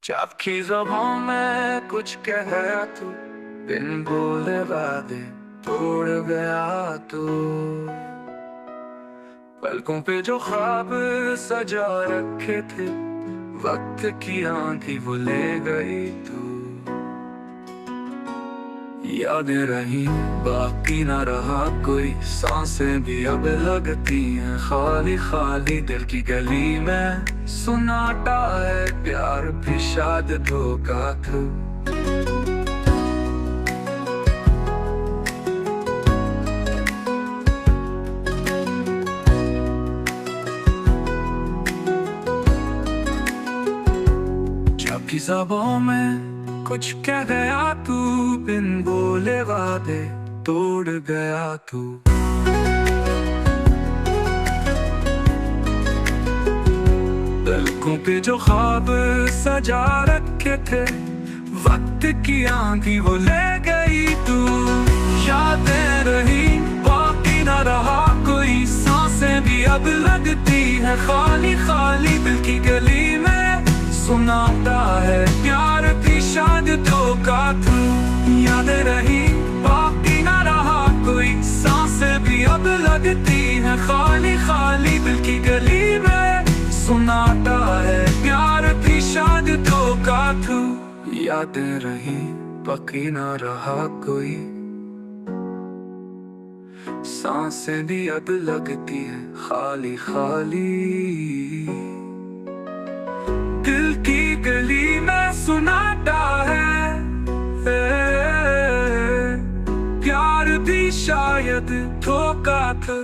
चाप की ज़बान में कुछ कह तू, बिन बोले वादे तोड़ गया तू। पलकों पे जो ख्वाब सजा रखे थे, वक्त की आंधी वो ले गई तू। यादें रही बाकी ना रहा कोई, सांसें भी अब लगती हैं खाली खाली। दिल की गली में सुनाटा है, प्यार भी शायद धोखा था। जब की ज़बां में कुछ कह गया तू, बिन बोले वादे तोड़ गया तू। पलकों पे जो ख्वाब सजा रखे थे, वक्त की आंधी वो ले गई तू। यादें रही बाकी ना रहा कोई, सांसें भी अब लगती है खाली खाली। दिल की गली में सुनाता है, प्यार भी शायद धोखा था। यादें रही बाकी ना रहा कोई, सांसें भी अब लगती है खाली खाली। दिल की गली में सुनाता है, प्यार भी शायद धोखा था। यादें रही बाकी ना रहा कोई, सांसें भी अब लगती है खाली खाली। दिल की गली में सुनाता है, प्यार भी शायद धोखा था।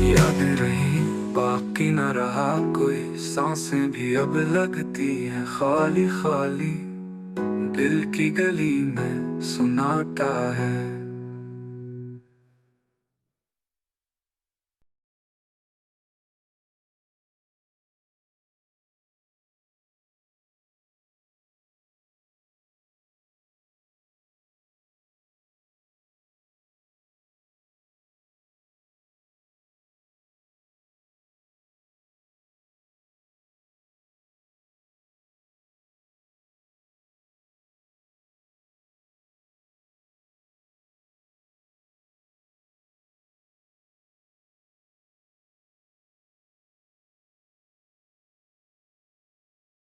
यादें रही बाकी न रहा कोई, सांसें भी अब लगती हैं खाली खाली। दिल की गली में सुनाता है।